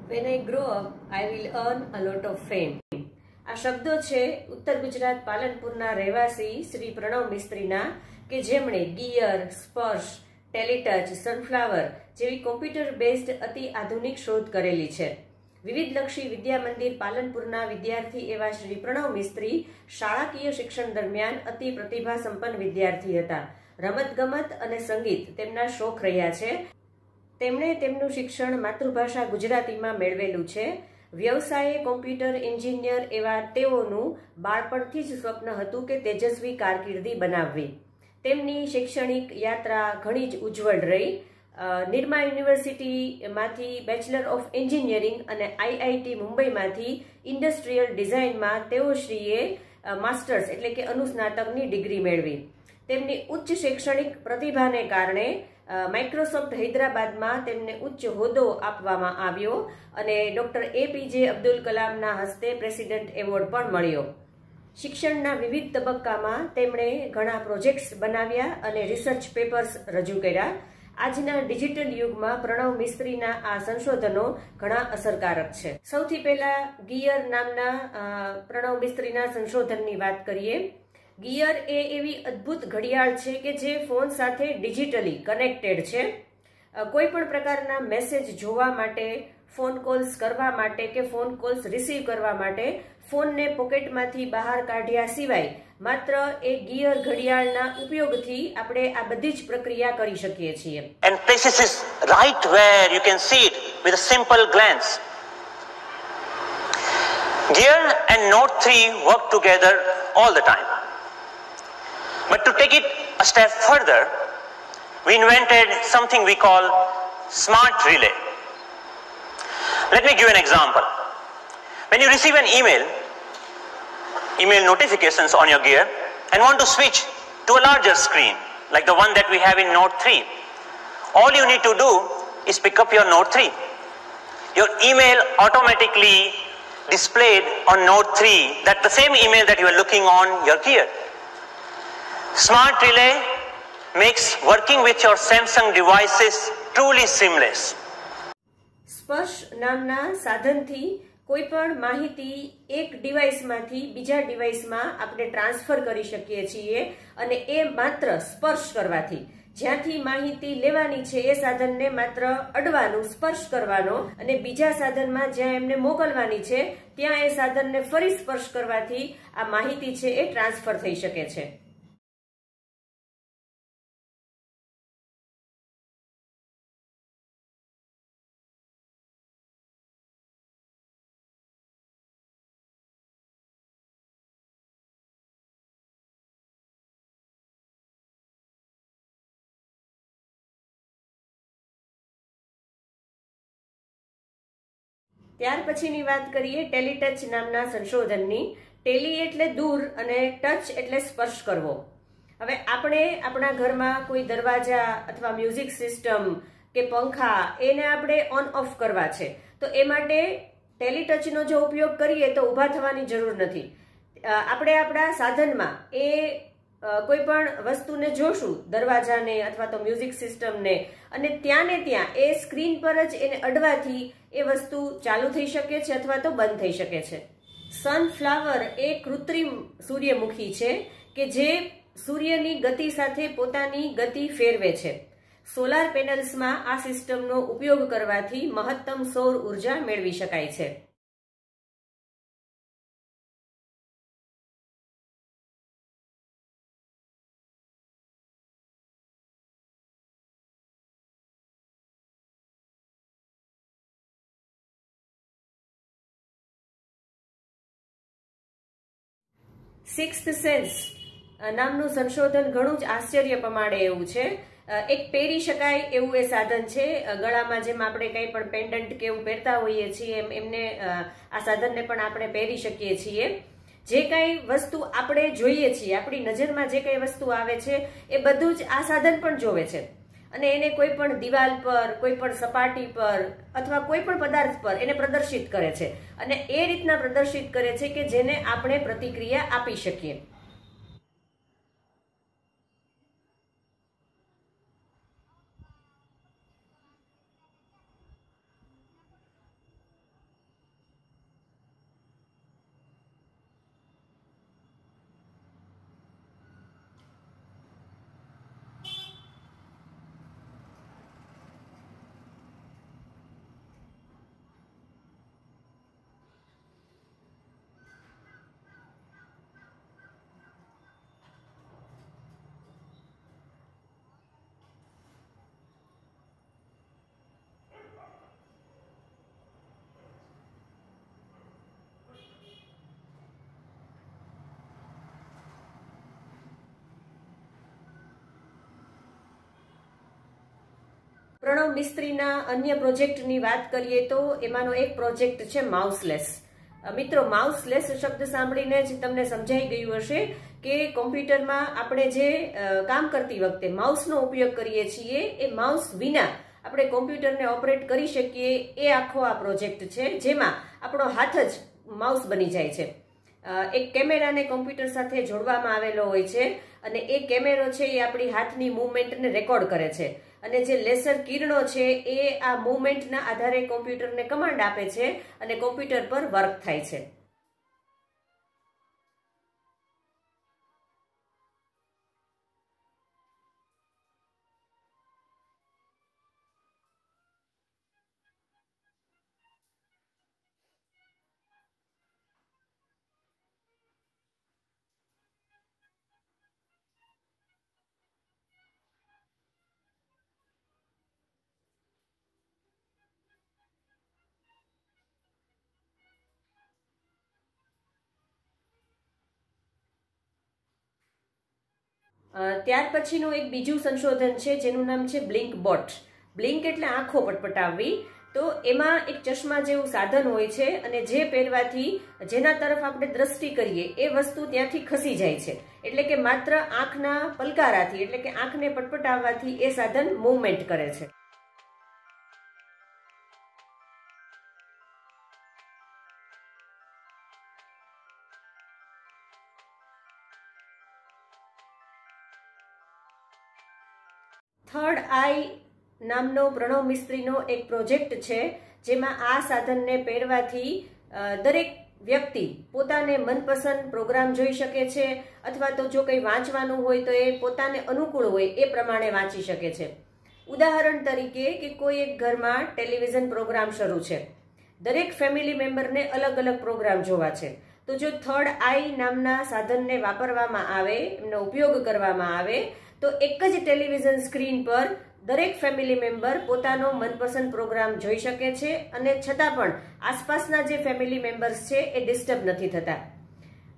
When I grow up, I will earn a lot of fame. આ શબ્દો છે ઉત્તર ગુજરાત પાલનપુરના રહેવાસી શ્રી પ્રણવ મિસ્ત્રીના, કે જેમણે ગિયર, સ્પર્શ, ટેલિટચ, સનફ્લાવર જેવી કોમ્પ્યુટર બેઝડ અતિ આધુનિક શોધ કરેલી છે. વિવિધલક્ષી વિદ્યા મંદિર પાલનપુરના વિદ્યાર્થી એવા શ્રી પ્રણવ મિસ્ત્રી શાળાકીય શિક્ષણ દરમિયાન અતિ પ્રતિભા સંપન્ન વિદ્યાર્થી હતા. રમતગમત અને સંગીત તેમના શોખ રહ્યા છે. તેમણે તેમનું શિક્ષણ માતૃભાષા ગુજરાતીમાં મેળવેલું છે. વ્યવસાયે કોમ્પ્યુટર એન્જિનિયર એવા તેઓનું બાળપણથી જ સ્વપ્ન હતું કે તેજસ્વી કારકિર્દી બનાવવી. તેમની શૈક્ષણિક યાત્રા ઘણી જ ઉજ્જવળ રહી. નિરમા યુનિવર્સિટીમાંથી બેચલર ઓફ એન્જિનિયરિંગ અને આઈઆઈટી મુંબઈમાંથી ઇન્ડસ્ટ્રીયલ ડિઝાઇનમાં તેઓશ્રીએ માસ્ટર્સ એટલે કે અનુસ્નાતકની ડિગ્રી મેળવી. તેમની ઉચ્ચ શૈક્ષણિક પ્રતિભાને કારણે માઇક્રોસોફ્ટ હૈદરાબાદમાં તેમને ઉચ્ચ હોદ્દો આપવામાં આવ્યો અને ડોક્ટર એપીજે અબ્દુલ કલામના હસ્તે પ્રેસિડેન્ટ એવોર્ડ પણ મળ્યો. શિક્ષણના વિવિધ તબક્કામાં તેમણે ઘણા પ્રોજેક્ટ્સ બનાવ્યા અને રિસર્ચ પેપર્સ રજૂ કર્યા. આજના ડિજિટલ યુગમાં પ્રણવ મિસ્ત્રીના આ સંશોધનો ઘણા અસરકારક છે. સૌથી પહેલા ગિયર નામના પ્રણવ મિસ્ત્રીના સંશોધનની વાત કરીએ. ગિયર એ એવી અદ્ભુત ઘડિયાળ છે કે જે ફોન સાથે ડિજિટલી કનેક્ટેડ છે. કોઈ પણ પ્રકારના મેસેજ જોવા માટે, ફોન કોલ્સ કરવા માટે કે ફોન કોલ્સ રિસીવ કરવા માટે ફોનને પોકેટમાંથી બહાર કાઢ્યા સિવાય માત્ર એ ગિયર ઘડિયાળના ઉપયોગથી આપણે આ બધી જ પ્રક્રિયા કરી શકીએ છીએ. And places is right where you can see it with a simple glance. Gear and Note 3 work together all the time. But to take it a step further, we invented something we call smart relay. Let me give an example. When you receive an email notifications on your gear and want to switch to a larger screen like the one that we have in Note 3, all you need to do is pick up your Note 3. Your email automatically displayed on Note 3, that the same email that you are looking on your gear. Smart relay makes working with your Samsung devices truly seamless. સ્પર્શ નામના સાધનથી કોઈ પણ માહિતી એક ડિવાઇસમાંથી બીજા ડિવાઇસમાં આપણે transfer કરી શકીએ છીએ અને એ માત્ર સ્પર્શ કરવાથી. જ્યાંથી માહિતી લેવાની છે એ સાધનને માત્ર અડવાનું, સ્પર્શ કરવાનો અને બીજા સાધનમાં જ્યાં એમને મોકલવાની છે ત્યાં એ સાધનને ફરી સ્પર્શ કરવાથી આ માહિતી છે એ ટ્રાન્સફર થઈ શકે છે. ત્યાર પછીની વાત કરીએ ટેલિટચ નામના સંશોધનની. ટેલી એટલે દૂર અને ટચ એટલે સ્પર્શ કરવો. હવે આપણે આપણા ઘરમાં કોઈ દરવાજા અથવા મ્યુઝિક સિસ્ટમ કે પંખા એને આપણે ઓન ઓફ કરવા છે તો એ માટે ટેલિટચનો જો ઉપયોગ કરીએ તો ઊભા થવાની જરૂર નથી. આપણે આપણા સાધનમાં એ કોઈ પણ વસ્તુને જોશું, દરવાજાને અથવા તો મ્યુઝિક સિસ્ટમને, અને ત્યાં ને ત્યાં એ સ્ક્રીન પર જ એને અડવાથી એ વસ્તુ ચાલુ થઈ શકે છે અથવા તો બંધ થઈ શકે છે. સનફ્લાવર એ કૃત્રિમ સૂર્યમુખી છે કે જે સૂર્યની ગતિ સાથે પોતાની ગતિ ફેરવે છે. સોલાર પેનલ્સમાં આ સિસ્ટમનો ઉપયોગ કરવાથી મહત્તમ સૌર ઉર્જા મેળવી શકાય છે. સિક્સ્થ સેન્સ નામનું સંશોધન ઘણું જ આશ્ચર્ય પમાડે એવું છે. એક પહેરી શકાય એવું એ સાધન છે. ગળામાં જેમ આપણે કંઈ પણ પેન્ડન્ટ કે એવું પહેરતા હોઈએ છીએ એમ એમને આ સાધનને પણ આપણે પહેરી શકીએ છીએ. જે કંઈ વસ્તુ આપણે જોઈએ છીએ, આપણી નજરમાં જે કંઈ વસ્તુ આવે છે એ બધું જ આ સાધન પણ જોવે છે અને એને કોઈ પણ દિવાલ પર, કોઈ પણ સપાટી પર અથવા કોઈ પણ પદાર્થ પર એને પ્રદર્શિત કરે છે અને એ રીતના પ્રદર્શિત કરે છે કે જેને આપણે પ્રતિક્રિયા આપી શકીએ. પ્રણવ મિસ્ત્રીના અન્ય પ્રોજેક્ટની વાત કરીએ તો એમાંનો એક પ્રોજેક્ટ છે માઉસલેસ. મિત્રો, માઉસલેસ શબ્દ સાંભળીને જ તમને સમજાઈ ગયું હશે કે કોમ્પ્યુટરમાં આપણે જે કામ કરતી વખતે માઉસનો ઉપયોગ કરીએ છીએ એ માઉસ વિના આપણે કોમ્પ્યુટરને ઓપરેટ કરી શકીએ એ આખો આ પ્રોજેક્ટ છે, જેમાં આપણો હાથ જ માઉસ બની જાય છે. એક કેમેરાને કોમ્પ્યુટર સાથે જોડવામાં આવેલો હોય છે અને એ કેમેરો છે એ આપણી હાથની મૂવમેન્ટને રેકોર્ડ કરે છે અને જે લેસર કિરણો છે એ આ મૂવમેન્ટના આધારે કોમ્પ્યુટરને કમાન્ડ આપે છે અને કોમ્પ્યુટર પર વર્ક થાય છે. ત્યાર પછીનું એક બીજું સંશોધન છે જેનું નામ છે બ્લિંક બોટ. બ્લિંક એટલે આંખો પટપટાવવી. તો એમાં એક ચશ્મા જેવું સાધન હોય છે અને જે પહેરવાથી જેના તરફ આપણે દ્રષ્ટિ કરીએ એ વસ્તુ ત્યાંથી ખસી જાય છે. એટલે કે માત્ર આંખના પલકારાથી, એટલે કે આંખને પટપટાવવાથી એ સાધન મૂવમેન્ટ કરે છે. થર્ડ આઈ નામનો પ્રણવ મિસ્ત્રીનો એક પ્રોજેક્ટ છે જેમાં આ સાધનને પહેરવાથી દરેક વ્યક્તિ પોતાને મનપસંદ પ્રોગ્રામ જોઈ શકે છે અથવા તો જો કંઈ વાંચવાનું હોય તો એ પોતાને અનુકૂળ હોય એ પ્રમાણે વાંચી શકે છે. ઉદાહરણ તરીકે કે કોઈ એક ઘરમાં ટેલિવિઝન પ્રોગ્રામ શરૂ છે, દરેક ફેમિલી મેમ્બરને અલગ અલગ પ્રોગ્રામ જોવા છે. તો જો થર્ડ આઈ નામના સાધનને વાપરવામાં આવે, એમનો ઉપયોગ કરવામાં આવે તો એક જ ટેલિવિઝન સ્ક્રીન પર દરેક ફેમિલી મેમ્બર પોતાનો મનપસંદ પ્રોગ્રામ જોઈ શકે છે અને છતાં પણ આસપાસના જે ફેમિલી મેમ્બર્સ છે એ ડિસ્ટર્બ નથી થતા.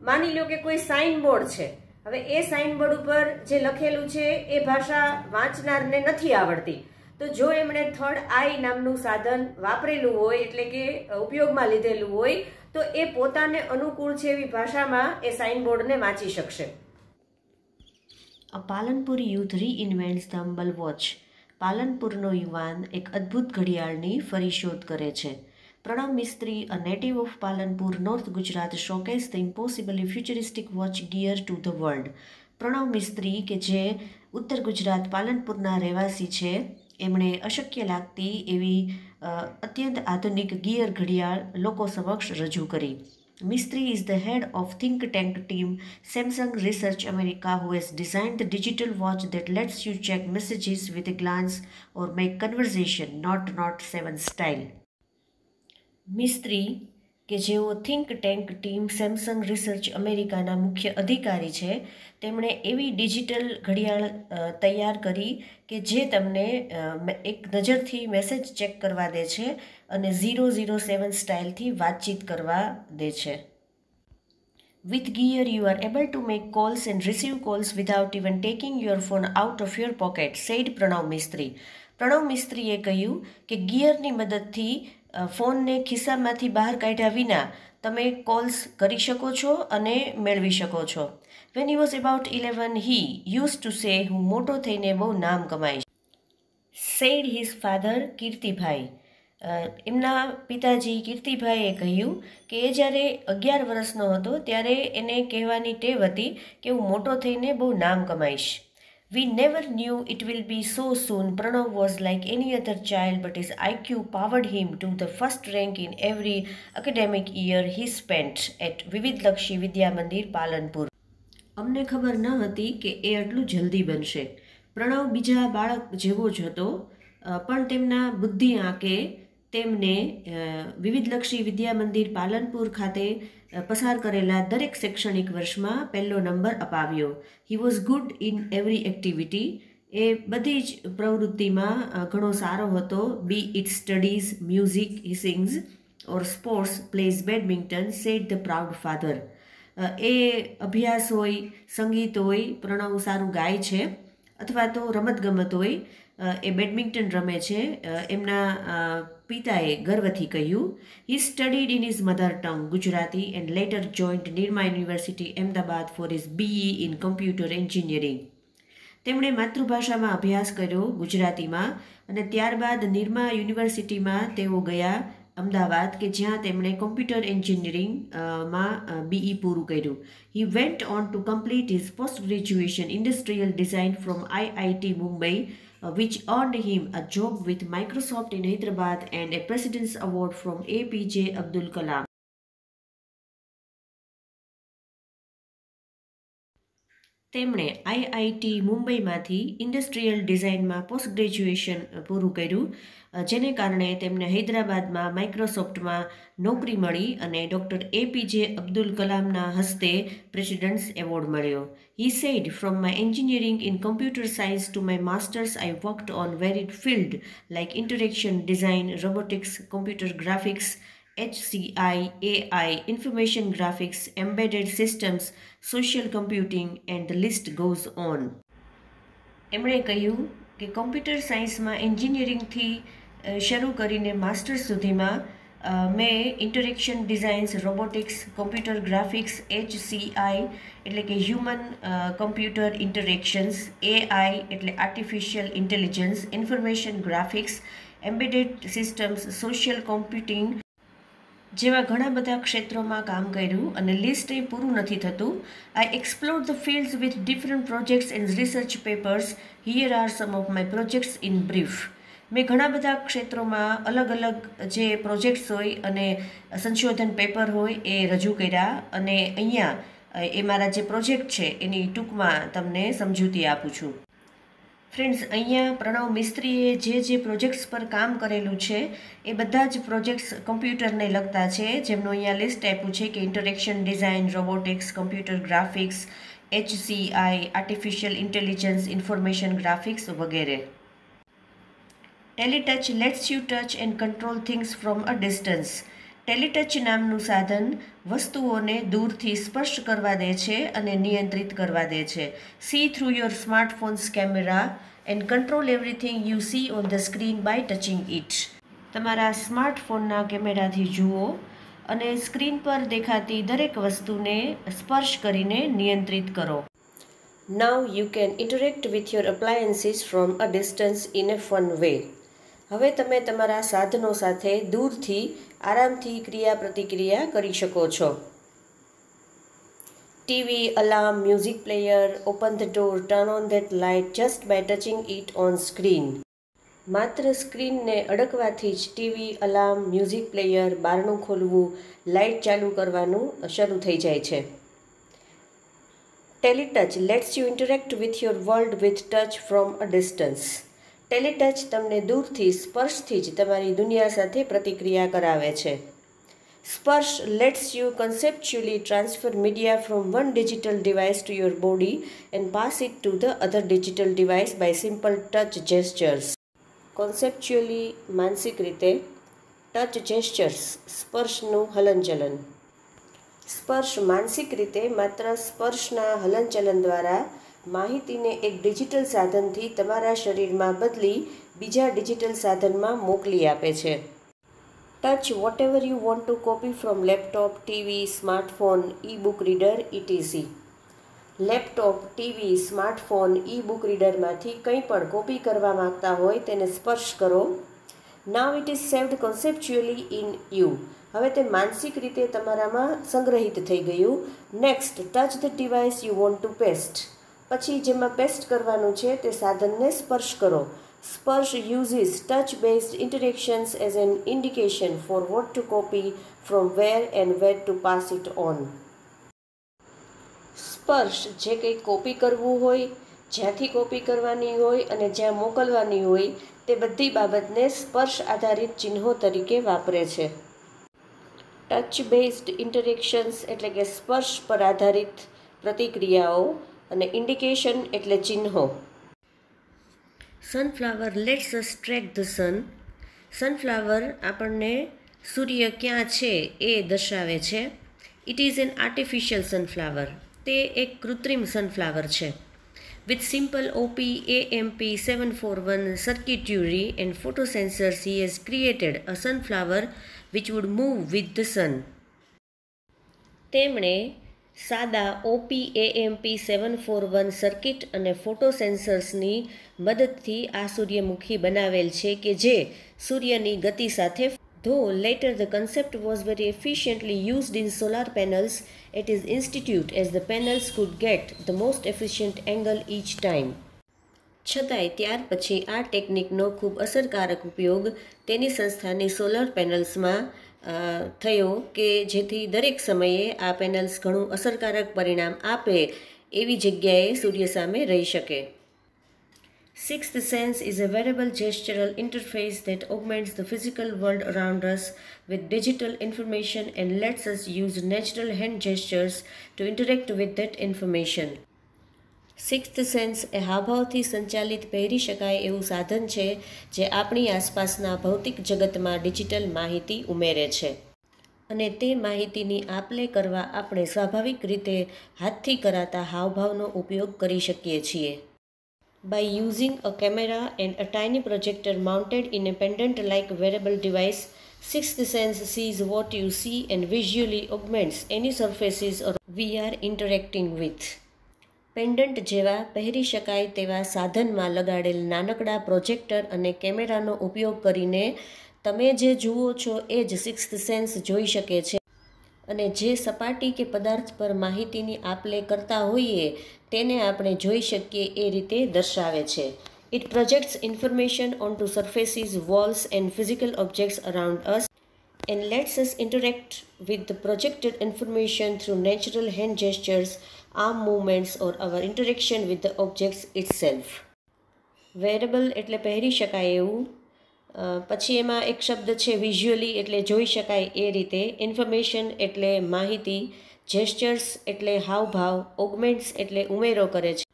માની લો કે કોઈ સાઇન બોર્ડ છે. હવે એ સાઇન બોર્ડ ઉપર જે લખેલું છે એ ભાષા વાંચનારને નથી આવડતી, તો જો એમણે થર્ડ આઈ નામનું સાધન વાપરેલું હોય, એટલે કે ઉપયોગમાં લીધેલું હોય, તો એ પોતાને અનુકૂળ છે એવી ભાષામાં એ સાઇન બોર્ડને વાંચી શકશે. A Palanpur youth reinvents the Humble Watch. પાલનપુરનો યુવાન એક અદ્ભુત ઘડિયાળની ફરી શોધ કરે છે. પ્રણવ મિસ્ત્રી, a native of Palanpur, North Gujarat, showcased the impossibly futuristic watch gear to the world. Pranab મિસ્ત્રી કે જે ઉત્તર ગુજરાત પાલનપુરના રહેવાસી છે, એમણે અશક્ય લાગતી એવી અત્યંત આધુનિક ગિયર ઘડિયાળ લોકો સમક્ષ રજૂ કરી. Mistry is the head of think tank team Samsung Research America, who has designed the digital watch that lets you check messages with a glance or make conversation not 7 style. મિસ્ત્રી કે જેઓ think tank team Samsung research અમેરિકાના મુખ્ય અધિકારી છે, તેમણે એવી digital ઘડિયાળ તૈયાર કરી કે જે તમને એક નજરથી મેસેજ ચેક કરવા દે છે અને 007 સ્ટાઇલથી વાતચીત કરવા દે છે. With gear, you are able to make calls and receive calls without even taking your phone out of your pocket, said Pranab મિસ્ત્રી. પ્રણવ મિસ્ત્રીએ કહ્યું કે ગિયરની મદદથી ફોનને ખિસ્સામાંથી બહાર કાઢ્યા વિના તમે કોલ્સ કરી શકો છો અને મેળવી શકો છો. When he was about 11, he used to say, હું મોટો થઈને બહુ નામ કમાઈશ, said his father કીર્તિભાઈ. એમના પિતાજી કીર્તિભાઈએ કહ્યું કે એ જ્યારે 11 વર્ષનો હતો ત્યારે એને કહેવાની ટેવ હતી કે હું મોટો થઈને બહુ નામ કમાઈશ. We never knew it will be so soon. Pranav was like any other child, but his IQ powered him to the first rank in every academic year he spent at વિવિધલક્ષી Vidya Mandir Palanpur. અમને ખબર ન હતી કે એ આટલું જલ્દી બનશે. પ્રણવ બીજા બાળક જેવો જ હતો, પણ તેમના બુદ્ધિ આંકે તેમને વિવિધલક્ષી વિદ્યા મંદિર પાલનપુર ખાતે પસાર કરેલા દરેક શૈક્ષણિક વર્ષમાં પહેલો નંબર અપાવ્યો. He was good in every activity. એ બધી જ પ્રવૃત્તિમાં ઘણો સારો હતો. Be it studies, music he sings, or sports, plays badminton, said the proud father. એ અભ્યાસ હોય, સંગીત હોય, પ્રણવ સારું ગાય છે અથવા તો રમતગમત હોય, એ બેડમિન્ટન રમે છે. એમના પિતાએ ગર્વથી કહ્યું, he studied in his mother tongue Gujarati and later joined Nirma university Ahmedabad for his BE in computer engineering. તેમણે માતૃભાષામાં અભ્યાસ કર્યો ગુજરાતીમાં અને ત્યારબાદ નિરમા યુનિવર્સિટીમાં તેઓ ગયા અમદાવાદ, કે જ્યાં તેમણે કોમ્પ્યુટર એન્જિનિયરિંગમાં BE પૂરું કર્યું. He went on to complete his post graduation industrial design from IIT Mumbai, which earned him a job with Microsoft in Hyderabad and a President's Award from APJ Abdul Kalam. તેમણે IIT મુંબઈમાંથી industrial ડિઝાઇનમાં post graduation પૂરું કર્યું, જેને કારણે તેમને હૈદરાબાદમાં માઇક્રોસોફ્ટમાં નોકરી મળી અને ડૉક્ટર APJ અબ્દુલ કલામના હસ્તે પ્રેસિડેન્ટ્સ એવોર્ડ મળ્યો. He said, from my engineering in computer science to my masters, I worked on varied fields like interaction design, robotics, computer graphics, HCI, AI, information graphics, embedded systems, social computing, and the list goes on. એમણે કહ્યું કે computer સાયન્સમાં એન્જિનિયરિંગથી શરૂ કરીને masters સુધીમાં મેં interaction designs, robotics, computer graphics, HCI એટલે કે હ્યુમન કમ્પ્યુટર ઇન્ટરેક્શન્સ, AI એટલે artificial intelligence, information graphics, embedded systems, social computing જેવા ઘણા બધા ક્ષેત્રોમાં કામ કર્યું અને લિસ્ટ એ પૂરું નથી થતું. I explore the fields with different projects and research papers. Here are some of my projects in brief. મેં ઘણા બધા ક્ષેત્રોમાં અલગ અલગ જે પ્રોજેક્ટ્સ હોય અને સંશોધન પેપર હોય એ રજૂ કર્યા અને અહીંયા એ મારા જે પ્રોજેક્ટ છે એની ટૂંકમાં તમને સમજૂતી આપું છું. ફ્રેન્ડ્સ, અહીંયા પ્રણવ મિસ્ત્રીએ જે પ્રોજેક્ટ્સ પર કામ કરેલું છે એ બધા જ પ્રોજેક્ટ્સ કમ્પ્યુટરને લગતા છે, જેમનું અહીંયા લિસ્ટ આપ્યું છે કે interaction design, robotics, computer graphics, HCI, artificial intelligence, information graphics વગેરે. Teletouch lets you touch and control things from a distance. Teletouch નામનું સાધન વસ્તુઓને દૂરથી સ્પર્શ કરવા દે છે અને નિયંત્રિત કરવા દે છે. See through your smartphones camera and control everything you see on the screen by touching it. તમારા સ્માર્ટફોનના કેમેરાથી જુઓ અને સ્ક્રીન પર દેખાતી દરેક વસ્તુને સ્પર્શ કરીને નિયંત્રિત કરો. Now you can interact with your appliances from a distance in a fun way. હવે તમે તમારા સાધનો સાથે દૂરથી આરામથી ક્રિયા પ્રતિક્રિયા કરી શકો છો. TV, alarm, music player, open the door, turn on that light just by touching it on screen. માત્ર સ્ક્રીનને અડકવાથી જ ટીવી, અલાર્મ, મ્યુઝિક પ્લેયર, બારણું ખોલવું, લાઇટ ચાલુ કરવાનું શરૂ થઈ જાય છે. TeleTouch lets you interact with your world with touch from a distance. TeleTouch તમને દૂરથી સ્પર્શથી જ તમારી દુનિયા સાથે પ્રતિક્રિયા કરાવે છે. સ્પર્શ lets you conceptually transfer media from one digital device to your body and pass it to the other digital device by simple touch gestures. Conceptually માનસિક રીતે, ટચ જેસ્ચર્સ સ્પર્શનું હલનચલન. સ્પર્શ માનસિક રીતે માત્ર સ્પર્શના હલનચલન દ્વારા માહિતીને એક ડિજિટલ સાધનથી તમારા શરીરમાં બદલી બીજા ડિજિટલ સાધનમાં મોકલી આપે છે. Touch whatever you want to copy from laptop, TV, smartphone, e-book reader, etc. Laptop, TV, smartphone, e-book રીડરમાંથી કંઈ પણ કોપી કરવા માંગતા હોય તેને સ્પર્શ કરો. Now it is saved conceptually in you. હવે તે માનસિક રીતે તમારામાં સંગ્રહિત થઈ ગયું. Next, touch the device you want to paste. પછી જેમાં પેસ્ટ કરવાનું છે તે સાધનને સ્પર્શ કરો. સ્પર્શ uses touch based interactions as an indication for what to copy from where and where to pass it on. સ્પર્શ જે કંઈ કોપી કરવું હોય, જ્યાંથી કોપી કરવાની હોય અને જ્યાં મોકલવાની હોય તે બધી બાબતને સ્પર્શ આધારિત ચિહ્નો તરીકે વાપરે છે. ટચ બેઝડ ઇન્ટરેક્શન્સ એટલે કે સ્પર્શ પર આધારિત પ્રતિક્રિયાઓ અને ઇન્ડિકેશન એટલે ચિહ્નો. Sunflower let's us track the sun. Sunflower આપણને સૂર્ય ક્યાં છે એ દર્શાવે છે. It is an artificial sunflower. તે એક કૃત્રિમ સનફ્લાવર છે. With simple OP-AMP741 circuitry and photosensors, he has created a sunflower which would move with the sun. તેમણે સાદા OP-AMP741 સર્કિટ અને ફોટોસેન્સર્સની મદદથી આ સૂર્યમુખી બનાવેલ છે કે જે સૂર્યની ગતિ સાથે. Though later the concept was very efficiently used in solar panels at his institute as the panels could get the most efficient angle each time. છતાંય ત્યાર પછી આ ટેકનિકનો ખૂબ અસરકારક ઉપયોગ તેની સંસ્થાની સોલર પેનલ્સમાં થયો કે જેથી દરેક સમયે આ પેનલ્સ ઘણું અસરકારક પરિણામ આપે એવી જગ્યાએ સૂર્ય સામે રહી શકે. Sixth sense is a wearable gestural interface that augments the physical world around us with digital information and lets us use natural hand gestures to interact with that information. Sixth sense એ હાવભાવથી સંચાલિત પહેરી શકાય એવું સાધન છે જે આપણી આસપાસના ભૌતિક જગતમાં ડિજિટલ માહિતી ઉમેરે છે અને તે માહિતીની આપલે કરવા આપણે સ્વાભાવિક રીતે હાથથી કરાતા હાવભાવનો ઉપયોગ કરી શકીએ છીએ. By using a camera and a tiny projector mounted in a pendant-like wearable device, sixth sense sees what you see and visually augments any surfaces or we are interacting with. Pendant જેવા પહેરી શકાય તેવા સાધનમાં લગાડેલ નાનકડા projector અને કેમેરાનો ઉપયોગ કરીને તમે જે જુઓ છો એ જ સિક્સ્થ સેન્સ જોઈ શકે છે અને જે સપાટી કે પદાર્થ પર માહિતીની આપલે કરતા હોઈએ તેને આપણે જોઈ શકીએ એ રીતે દર્શાવે છે. It projects information onto surfaces, walls and physical objects around us and lets us interact with the projected information through natural hand gestures, arm movements or our interaction with the objects itself. Wearable એટલે પહેરી શકાય એવું. પછી એમાં એક શબ્દ છે visually એટલે જોઈ શકાય એ રીતે, ઇન્ફોર્મેશન એટલે માહિતી, જેસ્ચર્સ એટલે હાવભાવ, ઓગમેન્ટ્સ એટલે ઉમેરો કરે છે,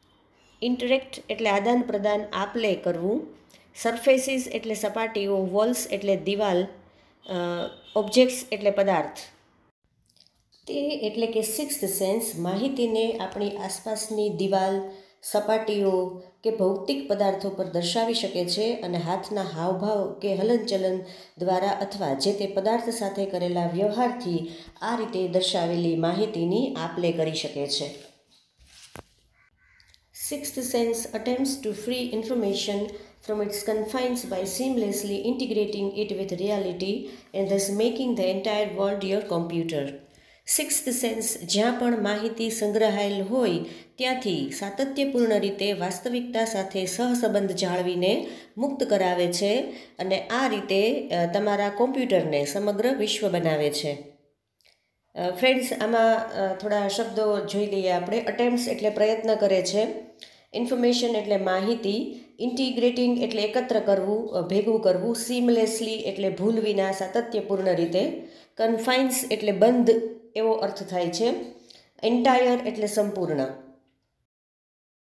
ઇન્ટરેક્ટ એટલે આદાન પ્રદાન આપલે કરવું, સરફેસીસ એટલે સપાટીઓ, વોલ્સ એટલે દિવાલ, ઓબ્જેક્ટ્સ એટલે પદાર્થ. તે એટલે કે સિક્સ્થ સેન્સ માહિતીને આપણી આસપાસની દિવાલ, સપાટીઓ કે ભૌતિક પદાર્થો પર દર્શાવી શકે છે અને હાથના હાવભાવ કે હલનચલન દ્વારા અથવા જે તે પદાર્થ સાથે કરેલા વ્યવહારથી આ રીતે દર્શાવેલી માહિતીની આપલે કરી શકે છે. Sixth sense attempts to free information from its confines by seamlessly integrating it with reality and thus making the entire world your computer. Sixth sense જ્યાં પણ માહિતી સંગ્રહાયેલ હોય ત્યાંથી સાતત્યપૂર્ણ રીતે વાસ્તવિકતા સાથે સહસંબંધ જાળવીને મુક્ત કરાવે છે અને આ રીતે તમારા કોમ્પ્યુટરને સમગ્ર વિશ્વ બનાવે છે. ફ્રેન્ડ્સ, આમાં થોડા શબ્દો જોઈ લઈએ આપણે. અટેમ્પ્ટ્સ એટલે પ્રયત્ન કરે છે, ઇન્ફોર્મેશન એટલે માહિતી, ઇન્ટિગ્રેટિંગ એટલે એકત્ર કરવું, ભેગું કરવું, સીમલેસલી એટલે ભૂલ વિના સાતત્યપૂર્ણ રીતે, કન્ફાઇન્સ એટલે બંધ એવો અર્થ થાય છે, એન્ટાયર એટલે સંપૂર્ણ.